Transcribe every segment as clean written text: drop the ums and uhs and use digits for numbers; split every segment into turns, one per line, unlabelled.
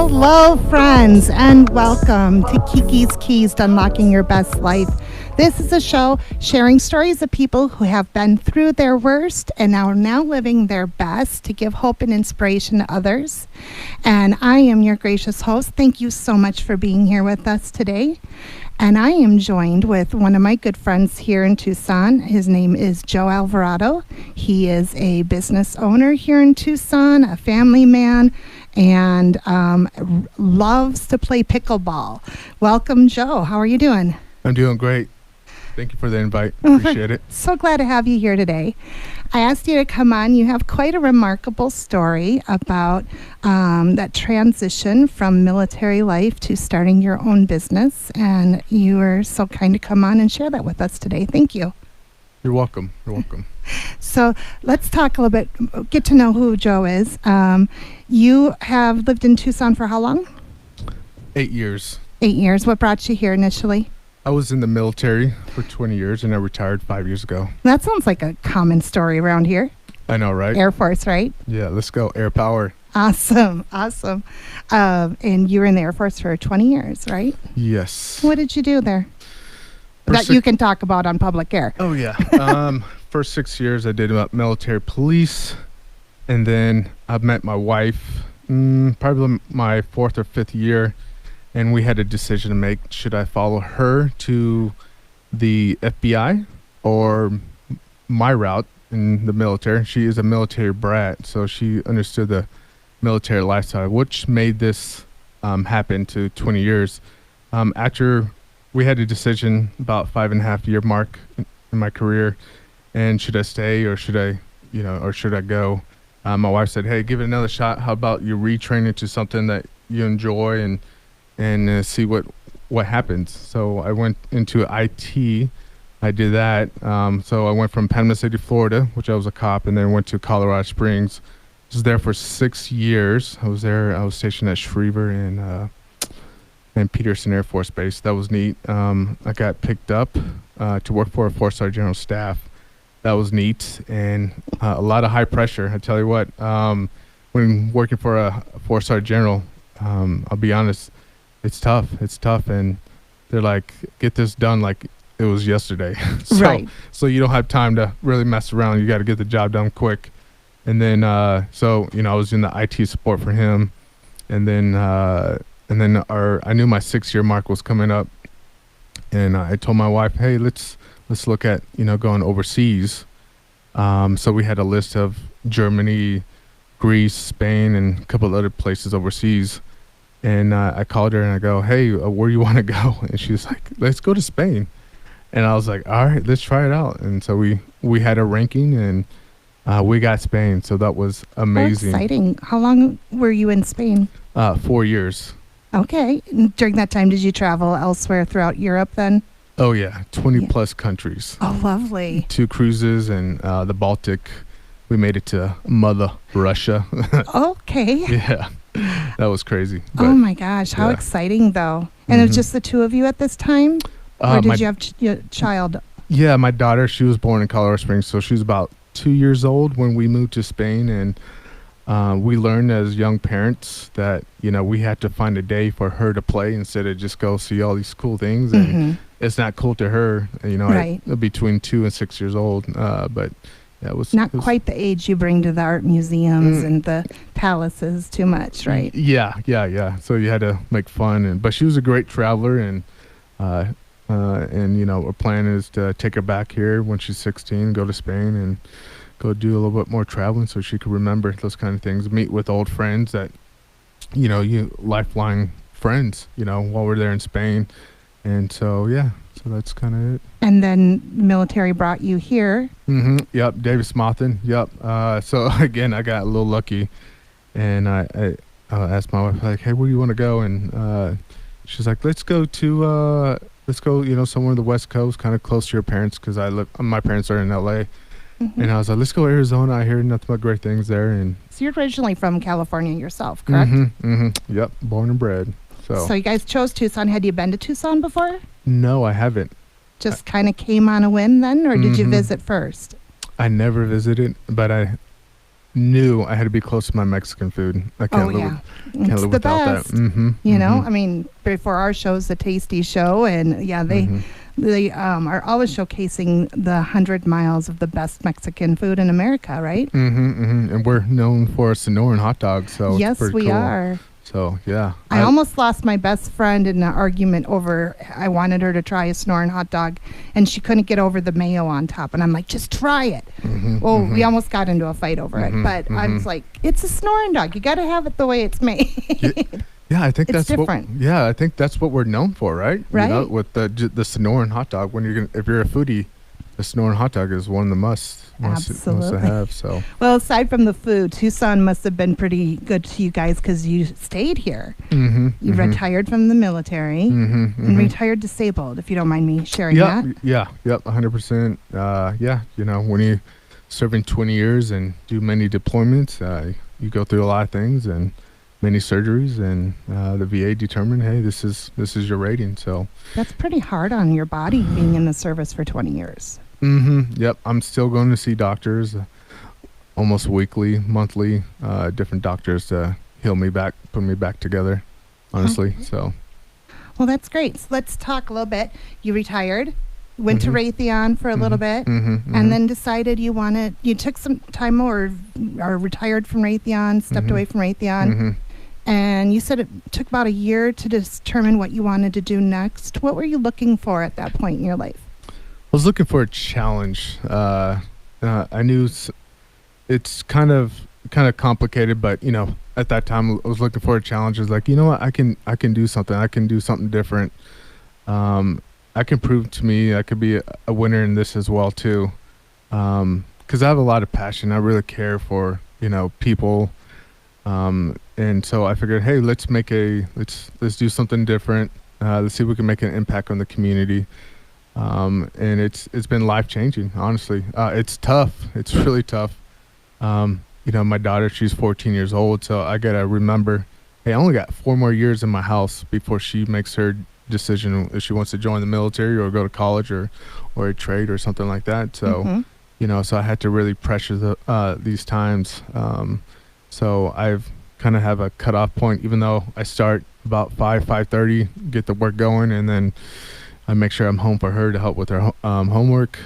Hello, friends, and welcome to Kiki's Keys to Unlocking Your Best Life. This is a show sharing stories of people who have been through their worst and are now living their best to give hope and inspiration to others. And I am your gracious host. Thank you so much for being here with us today. And I am joined with one of my good friends here in Tucson. His name is Joe Alvarado. He is a business owner here in Tucson, a family man, and loves to play pickleball. Welcome, Joe. How are you doing?
I'm doing great. Thank you for the invite. Appreciate it.
So glad to have you here today. I asked you to come on. You have quite a remarkable story about that transition from military life to starting your own business, and you were so kind to come on and share that with us today. Thank you.
You're welcome. You're welcome.
So let's talk a little bit, get to know who Joe is. You have lived in Tucson for how long?
8 years.
8 years. What brought you here initially?
I was in the military for 20 years and I retired 5 years ago.
That sounds like a common story around here.
I know, right?
Air Force, right?
Yeah, let's go. Air power.
Awesome. And you were in the Air Force for 20 years, right?
Yes.
What did you do there? You can talk about on public air.
Oh, yeah. First 6 years I did military police. And then I met my wife probably my fourth or fifth year. And we had a decision to make. Should I follow her to the FBI or my route in the military? She is a military brat, so she understood the military lifestyle, which made this happen to 20 years. After we had a decision about 5.5 year mark in my career, and should I stay or should I go? My wife said, "Hey, give it another shot. How about you retrain into something that you enjoy and see what happens." So I went into IT. I did that. So I went from Panama City, Florida, which I was a cop, and then went to Colorado Springs. I was there for 6 years. I was stationed at Schriever and Peterson Air Force Base. That was neat. I got picked up to work for a 4-star general staff. That was neat, and a lot of high pressure. I tell you what, when working for a 4-star general, I'll be honest, it's tough, and they're like, get this done like it was yesterday. So you don't have time to really mess around. You got to get the job done quick. And then, I was in the IT support for him. And then I knew my 6 year mark was coming up. And I told my wife, hey, let's look at, going overseas. So we had a list of Germany, Greece, Spain, and a couple of other places overseas. And I called her and I go, hey, where do you want to go? And she was like, let's go to Spain. And I was like, all right, let's try it out. And so we had a ranking and we got Spain. So that was amazing.
How exciting. How long were you in Spain?
4 years.
Okay. And during that time, did you travel elsewhere throughout Europe then?
Oh, yeah. 20 plus countries.
Oh, lovely.
2 cruises and the Baltic. We made it to Mother Russia.
Okay.
Yeah. That was crazy.
Oh my gosh, how exciting though. And it was just the two of you at this time? Or did you have your child? Yeah,
my daughter, she was born in Colorado Springs, so she was about 2 years old when we moved to Spain. And we learned as young parents that, we had to find a day for her to play instead of just go see all these cool things. And it's not cool to her,
right.
Between 2 and 6 years old. But yeah, it was
quite the age you bring to the art museums and the palaces too much, right?
Yeah. So you had to make fun, but she was a great traveler, and our plan is to take her back here when she's 16, go to Spain, and go do a little bit more traveling so she could remember those kind of things, meet with old friends that, you lifelong friends, while we're there in Spain, and so yeah. So that's kind of it. And then military brought you here. Yep, Davis Monthan. Yep. So again, I got a little lucky, and I asked my wife, like, "Hey, where do you want to go?" And she's like, "Let's go, somewhere on the West Coast, kind of close to your parents, because my parents are in LA." And I was like, "Let's go Arizona. I hear nothing but great things there." And so you're originally from California yourself, correct? Yep, born and bred.
So you guys chose Tucson. Had you been to Tucson before?
No, I haven't.
Just kind of came on a whim then, or did you visit first?
I never visited, but knew I had to be close to my Mexican food. I can't live, can't
It's
live
the
without
best.
that. Mm-hmm.
You know,
Mm-hmm.
I mean, before our show's the Tasty Show, and yeah,
Mm-hmm.
they are always showcasing the 100 miles of the best Mexican food in America, right?
Mm-hmm. Mm-hmm. And we're known for Sonoran hot dogs, so it's
Yes,
pretty
we
cool.
are.
So yeah,
I almost lost my best friend in an argument over I wanted her to try a Snoring hot dog, and she couldn't get over the mayo on top. And I'm like, just try it.
Mm-hmm.
Well, we
Mm-hmm.
almost got into a fight over it,
Mm-hmm.
but I was
Mm-hmm.
like, it's a snoring dog. You got to have it the way it's made.
Yeah, I think
It's
that's
different.
what. Yeah, I think that's what we're known for, right? You know,
Right?
with the Sonoran hot dog. When you're gonna, if you're a foodie, the Sonoran hot dog is one of the must to
Absolutely.
have. So
Well, aside from the food, Tucson must have been pretty good to you guys because you stayed here.
mm-hmm,
You
mm-hmm,
retired from the military
mm-hmm,
and
mm-hmm.
retired disabled, if you don't mind me sharing
Yeah,
that.
yep, 100%. Yeah, you know, when you serving 20 years and do many deployments, you go through a lot of things and many surgeries, and the VA determined, hey, this is your rating. So,
That's pretty hard on your body being in the service for 20 years.
yep, I'm still going to see doctors, almost weekly, monthly, different doctors to heal me back, put me back together. Honestly, so.
Well, that's great. So let's talk a little bit. You retired, went to
Mhm.
Raytheon for a little bit,
Mm-hmm,
and then decided you took some time or retired from Raytheon, stepped
Mhm.
away from Raytheon,
Mm-hmm.
and you said it took about a year to determine what you wanted to do next. What were you looking for at that point in your life?
I was looking for a challenge. I knew it's kind of complicated, but you know, at that time I was looking for a challenge. I was like, you know what, I can do something. I can do something different. I can prove to me I could be a winner in this as well too. Because I have a lot of passion. I really care for, you know, people. And so I figured, hey, let's do something different. Let's see if we can make an impact on the community. And it's been life changing, honestly. It's tough. It's really tough. You know, my daughter, she's 14 years old, so I gotta remember, hey, I only got 4 more years in my house before she makes her decision if she wants to join the military or go to college or a trade or something like that. So,
Mhm.
you know, so I had to really pressure these times. So I've kind of have a cutoff point, even though I start about 5:30, get the work going, and then I make sure I'm home for her to help with her homework,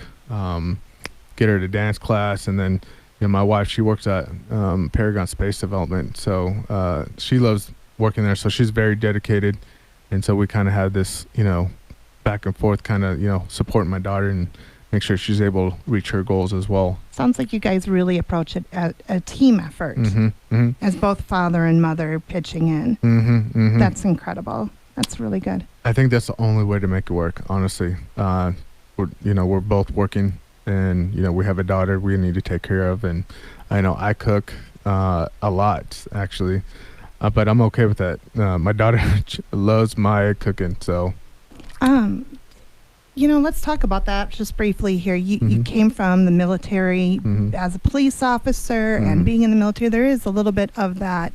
get her to dance class, and then, you know, my wife, she works at Paragon Space Development, so she loves working there, so she's very dedicated, and so we kind of had this, you know, back and forth kind of, you know, supporting my daughter and make sure she's able to reach her goals as well.
Sounds like you guys really approach it as a team effort,
Mm-hmm, mm-hmm,
as both father and mother pitching in.
mm-hmm, mm-hmm.
That's incredible. That's really good.
I think that's the only way to make it work, honestly. We're both working, and, you know, we have a daughter we need to take care of, and I know I cook a lot, actually, but I'm okay with that. My daughter loves my cooking, so.
You know, let's talk about that just briefly here. You
Mhm.
came from the military
Mhm.
as a police officer, and
Mhm.
being in the military, there is a little bit of that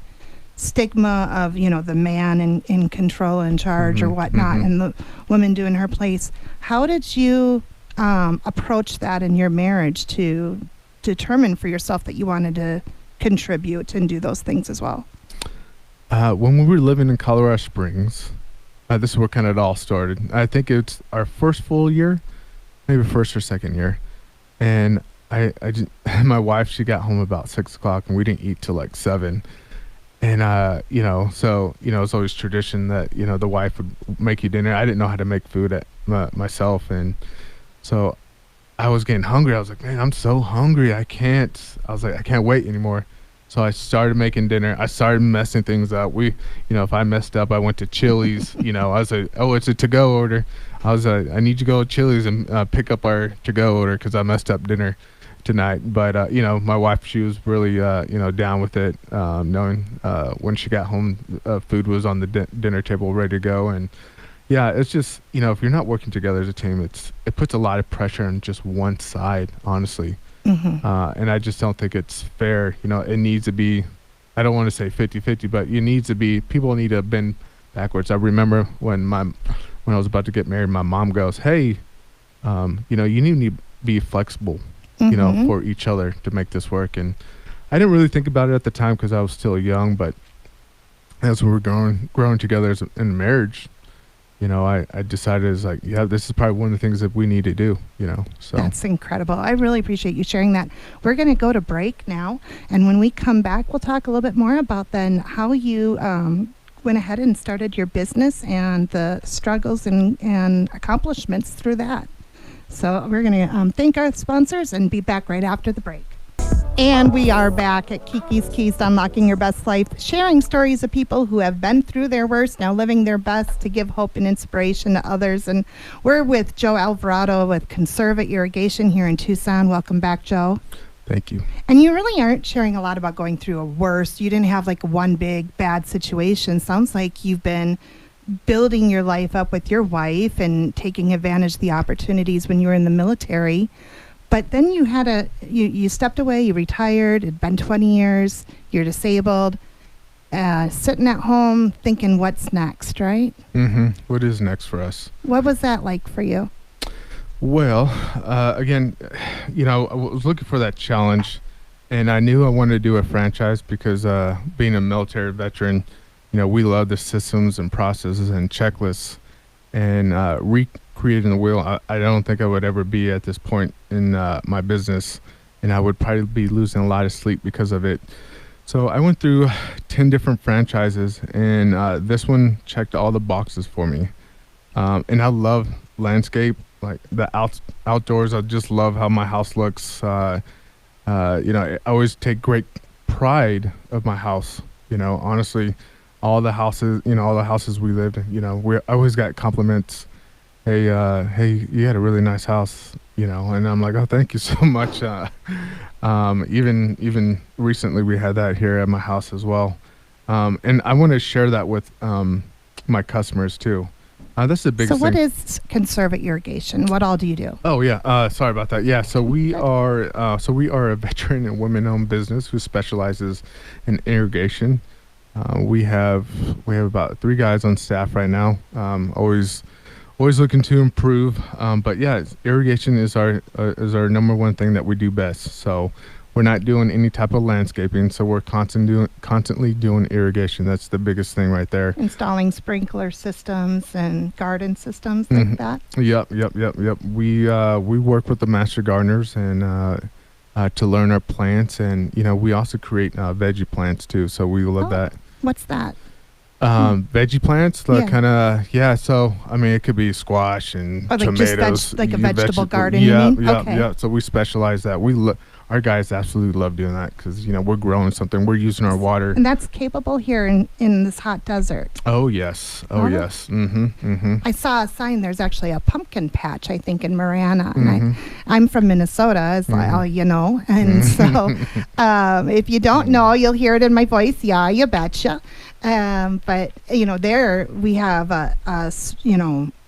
stigma of, you know, the man in control, in charge, or
Mhm.
whatnot,
Mhm.
and the woman doing her place. How did you approach that in your marriage to determine for yourself that you wanted to contribute and do those things as well?
When we were living in Colorado Springs, this is where kind of it all started. I think it's our first full year, maybe first or second year. And I just, my wife, she got home about 6 o'clock, and we didn't eat till like 7. And, you know, so, you know, it's always tradition that, you know, the wife would make you dinner. I didn't know how to make food myself. And so I was getting hungry. I was like, man, I'm so hungry. I can't wait anymore. So I started making dinner. I started messing things up. You know, if I messed up, I went to Chili's. You know, I was like, oh, it's a to-go order. I was like, I need to go to Chili's and pick up our to-go order because I messed up dinner tonight. But, you know, my wife, she was really, you know, down with it, knowing when she got home, food was on the dinner table ready to go. And, yeah, it's just, you know, if you're not working together as a team, it puts a lot of pressure on just one side, honestly.
Mm-hmm.
And I just don't think it's fair. You know, it needs to be, I don't want to say 50-50, but people need to have been backwards. I remember when I was about to get married, my mom goes, hey, you know, you need to be flexible, you know,
Mhm.
for each other to make this work. And I didn't really think about it at the time because I was still young, but as we were growing together in marriage, I decided it's like, yeah, this is probably one of the things that we need to do, so.
That's incredible. I really appreciate you sharing that. We're going to go to break now. And when we come back, we'll talk a little bit more about then how you went ahead and started your business and the struggles and accomplishments through that. So we're going to thank our sponsors and be back right after the break. And we are back at Kiki's Keys to Unlocking Your Best Life, sharing stories of people who have been through their worst, now living their best to give hope and inspiration to others. And we're with Joe Alvarado with Conserva Irrigation here in Tucson. Welcome back, Joe.
Thank you.
And you really aren't sharing a lot about going through a worst. You didn't have like one big bad situation. Sounds like you've been building your life up with your wife and taking advantage of the opportunities when you were in the military. But then you had you stepped away, you retired, it'd been 20 years, you're disabled, sitting at home thinking what's next, right?
Mm-hmm. What is next for us?
What was that like for you?
Well, again, I was looking for that challenge, and I knew I wanted to do a franchise because being a military veteran, we love the systems and processes and checklists, and recreating the wheel. I don't think I would ever be at this point in my business, and I would probably be losing a lot of sleep because of it. So I went through 10 different franchises, and this one checked all the boxes for me. And I love landscape, like the outdoors. I just love how my house looks. I always take great pride of my house. Honestly, all the houses we lived in, we always got compliments. Hey, you had a really nice house, and I'm like, oh, thank you so much. Even recently we had that here at my house as well. And I want to share that with my customers too. That's the biggest
thing. So what
thing.
is Conserva Irrigation? What all do you do?
Oh yeah, sorry about that. Yeah, so we are a veteran and women-owned business who specializes in irrigation. We have about 3 guys on staff right now. Always looking to improve. But yeah, irrigation is our number one thing that we do best. So we're not doing any type of landscaping. So we're constantly doing irrigation. That's the biggest thing right there.
Installing sprinkler systems and garden systems like that.
Yep. We work with the master gardeners and to learn our plants, and we also create veggie plants too. So we love that.
What's that?
Veggie plants, so I mean it could be squash and tomatoes,
like a vegetable garden.
Yeah. So we specialize that. Our guys absolutely love doing that because we're growing something, we're using our water,
and that's capable here in this hot desert.
Oh yes. Yes.
I saw a sign. There's actually a pumpkin patch, I think, in Marana, and I'm from Minnesota, as all you know, and so if you don't know, you'll hear it in my voice. Yeah, you betcha. But there we have a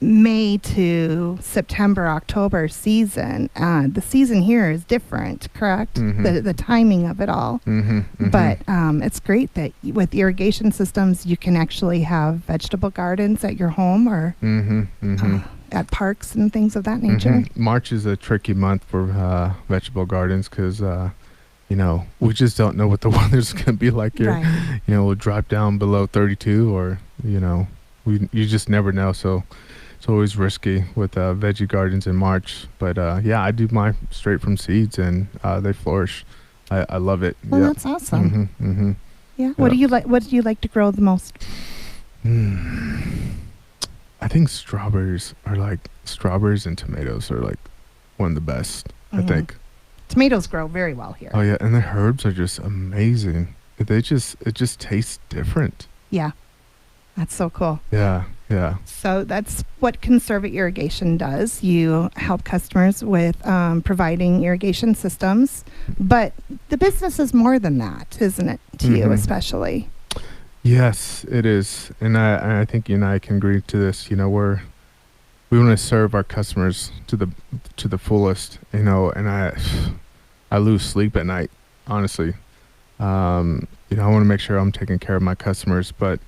May to September, October season. The season here is different, correct? The timing of it all. But it's great that with irrigation systems, you can actually have vegetable gardens at your home or at parks and things of that nature.
March is a tricky month for vegetable gardens because we just don't know what the weather's going to be like here. Right. We'll drop down below 32 or, you just never know. So it's always risky with veggie gardens in March. But I do mine straight from seeds and they flourish. I love it.
Well, that's awesome. Yeah. What do you like to grow the most?
I think strawberries and tomatoes are like one of the best, I think.
Tomatoes grow very well here.
Oh yeah, and the herbs are just amazing. It just tastes different.
Yeah, that's so cool.
Yeah.
So that's what Conserva Irrigation does. You help customers with providing irrigation systems, but the business is more than that, isn't it? To you especially.
Yes, it is, and I think you and I can agree to this. We want to serve our customers to the fullest, and I lose sleep at night, honestly. I want to make sure I'm taking care of my customers, but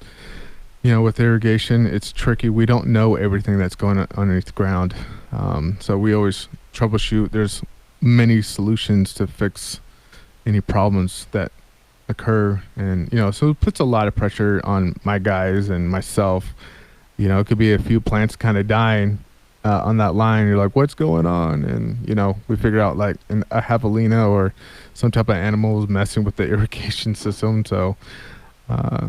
with irrigation, it's tricky. We don't know everything that's going on underneath the ground, so we always troubleshoot. There's many solutions to fix any problems that occur. And so it puts a lot of pressure on my guys and myself. It could be a few plants kind of dying on that line. You're like, what's going on? And we figure out like a javelina or some type of animal is messing with the irrigation system. So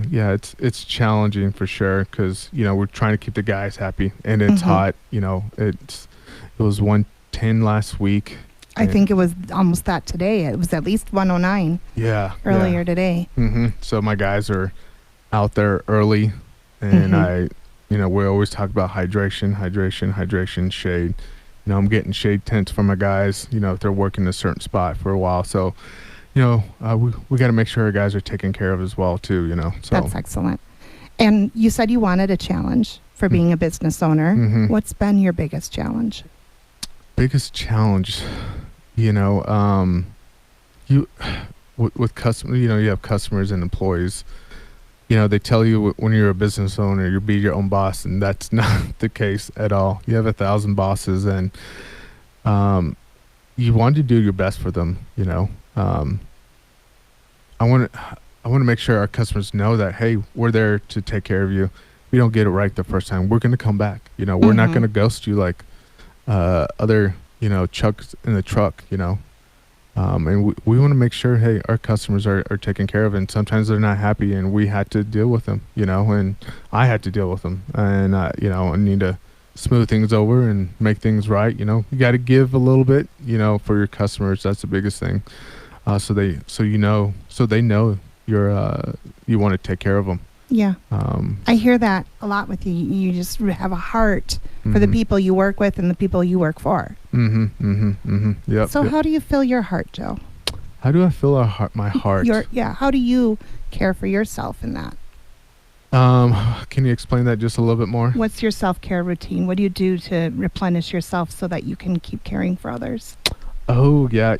yeah, it's challenging for sure, because we're trying to keep the guys happy, and it's hot. It was 110 last week.
I think it was almost that today. It was at least 109.
Yeah,
earlier today.
So my guys are out there early, and we always talk about hydration, shade. I'm getting shade tents for my guys, if they're working a certain spot for a while. So, we got to make sure our guys are taken care of as well too, So
That's excellent. And you said you wanted a challenge for being a business owner. What's been your biggest challenge?
Biggest challenge, with customers, you have customers and employees. They tell you when you're a business owner, you'll be your own boss, and that's not the case at all. You have 1,000 bosses, and you want to do your best for them. I want to make sure our customers know that, hey, we're there to take care of you. If we don't get it right the first time, we're going to come back. We're not going to ghost you like other chucks in the truck. And we want to make sure, hey, our customers are taken care of, and sometimes they're not happy, and we had to deal with them, and I had to deal with them, and I need to smooth things over and make things right. You got to give a little bit, for your customers. That's the biggest thing. So they know you want to take care of them.
Yeah. I hear that a lot with you. You just have a heart for the people you work with and the people you work for.
Yep.
So how do you fill your heart, Joe?
How do I fill my heart?
How do you care for yourself in that?
Can you explain that just a little bit more?
What's your self-care routine? What do you do to replenish yourself so that you can keep caring for others?
Oh, yeah.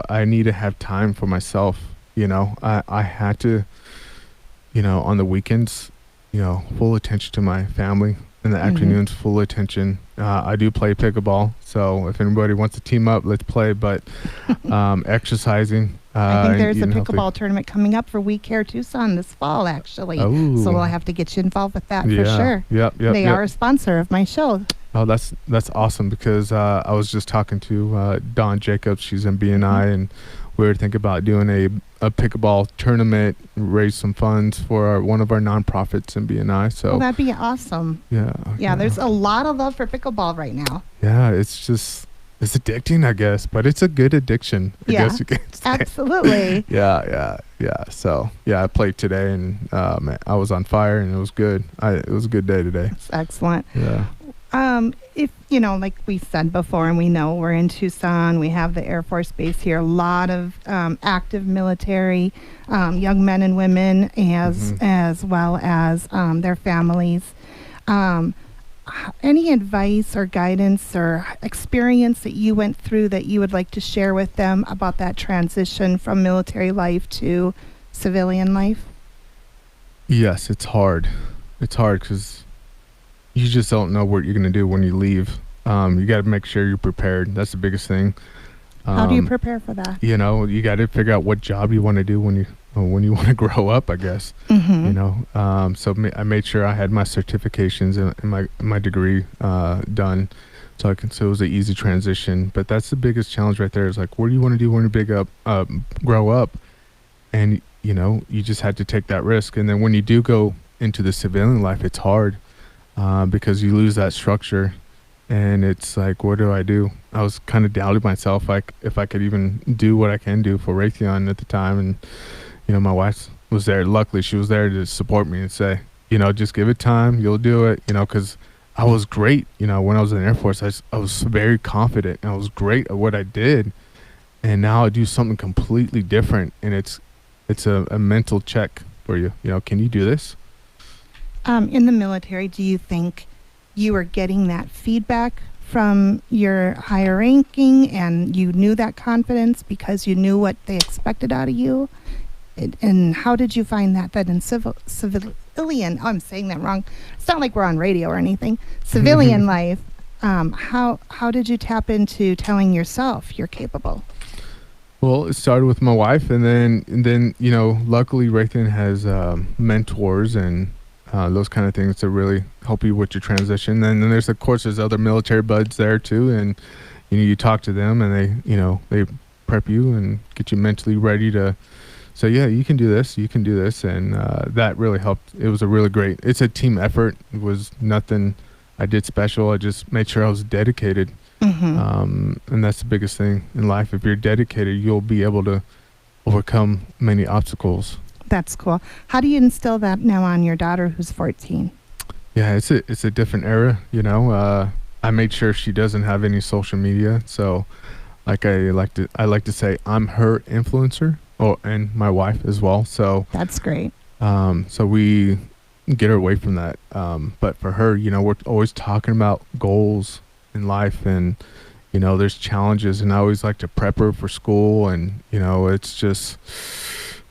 I need to have time for myself. I had to, on the weekends, full attention to my family. In the afternoons, full attention. I do play pickleball, so if anybody wants to team up, let's play. But exercising.
I think there's a pickleball tournament coming up for We Care Tucson this fall, actually.
Oh.
So we'll have to get you involved with that for sure.
Yep.
They are a sponsor of my show.
Oh, that's awesome, because I was just talking to Dawn Jacobs. She's in BNI, and we were thinking about doing a pickleball tournament, raise some funds for one of our nonprofits in BNI. So
that'd be awesome.
Yeah.
There's a lot of love for pickleball right now.
Yeah, it's addicting, I guess, but it's a good addiction. I guess you can say.
Absolutely.
Yeah. So I played today, and man, I was on fire, and it was good. It was a good day today.
That's excellent.
Yeah.
If like we said before, and we know we're in Tucson, we have the Air Force Base here, a lot of active military, young men and women, as well as their families. Any advice or guidance or experience that you went through that you would like to share with them about that transition from military life to civilian life?
Yes, it's hard. It's hard because you just don't know what you're going to do when you leave. You got to make sure you're prepared. That's the biggest thing.
How do you prepare for that?
You got to figure out what job you want to do when you want to grow up, I guess. So I made sure I had my certifications and my degree done, so it was an easy transition. But that's the biggest challenge right there, is like, what do you want to do when you grow up? And you just had to take that risk. And then when you do go into the civilian life, it's hard. Because you lose that structure, and it's like, what do I do? I was kind of doubting myself, like if I could even do what I can do for Raytheon at the time. And my wife was there. Luckily, she was there to support me and say, just give it time, you'll do it. Because I was great. When I was in the Air Force, I was very confident, and I was great at what I did. And now I do something completely different, and it's a mental check for you. Can you do this?
In the military, do you think you were getting that feedback from your higher ranking, and you knew that confidence because you knew what they expected out of you? And how did you find that in civilian, I'm saying that wrong. It's not like we're on radio or anything. Civilian life, how did you tap into telling yourself you're capable?
Well, it started with my wife, and then luckily Raytheon has mentors and those kind of things to really help you with your transition. And then there's of course there's other military buds there too, and you talk to them, and they prep you and get you mentally ready to say, yeah, you can do this, and that really helped. It was a really great. It's a team effort. It was nothing I did special. I just made sure I was dedicated.
Mm-hmm.
And that's the biggest thing in life. If you're dedicated, you'll be able to overcome many obstacles.
That's cool. How do you instill that now on your daughter who's 14?
Yeah, it's a different era. I made sure she doesn't have any social media. So, I like to say I'm her influencer. Oh, and my wife as well. So
That's great.
so we get her away from that. But for her, we're always talking about goals in life, and there's challenges, and I always like to prep her for school, and it's just,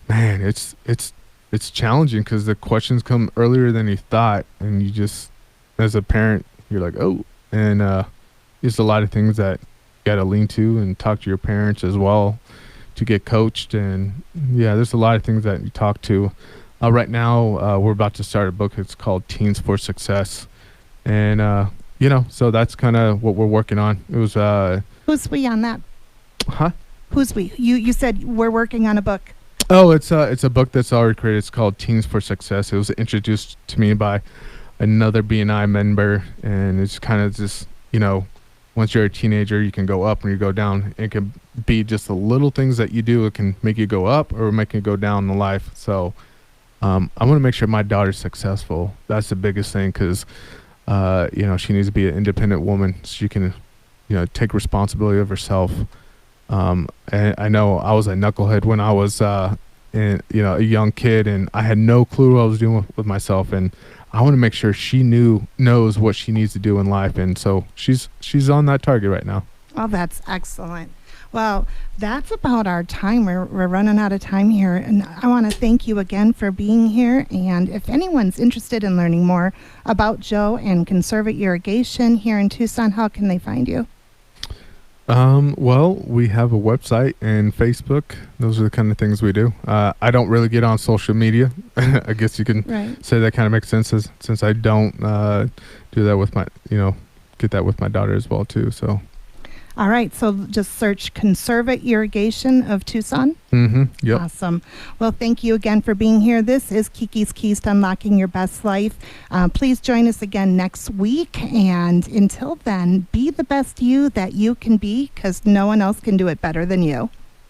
man, it's challenging because the questions come earlier than you thought, and you just, as a parent, you're like, oh, and there's a lot of things that you got to lean to and talk to your parents as well to get coached, and yeah, there's a lot of things that you talk to. Right now, we're about to start a book. It's called Teens for Success, and so that's kind of what we're working on. It was
Who's we on that?
huh?
Who's we? You said we're working on a book.
Oh, it's a book that's already created. It's called Teens for Success. It was introduced to me by another BNI member, and it's kind of just once you're a teenager, you can go up and you go down. It can be just the little things that you do. It can make you go up or make you go down in life. So I want to make sure my daughter's successful. That's the biggest thing, because she needs to be an independent woman. So she can take responsibility of herself. And I know I was a knucklehead when I was a young kid, and I had no clue what I was doing with myself, and I want to make sure she knows what she needs to do in life, and so she's on that target right now.
Oh, that's excellent. Well, that's about our time. We're running out of time here, and I want to thank you again for being here. And if anyone's interested in learning more about Joe and Conservate Irrigation here in Tucson, how can they find you?
Well, we have a website and Facebook. Those are the kind of things we do. I don't really get on social media. I guess you can
Right.
say that kind of makes sense, since I don't do that with my, get that with my daughter as well too. So.
All right. So just search Conservate Irrigation of Tucson.
Mm-hmm. Yep.
Awesome. Well, thank you again for being here. This is Kiki's Keys to Unlocking Your Best Life. Please join us again next week. And until then, be the best you that you can be, because no one else can do it better than you.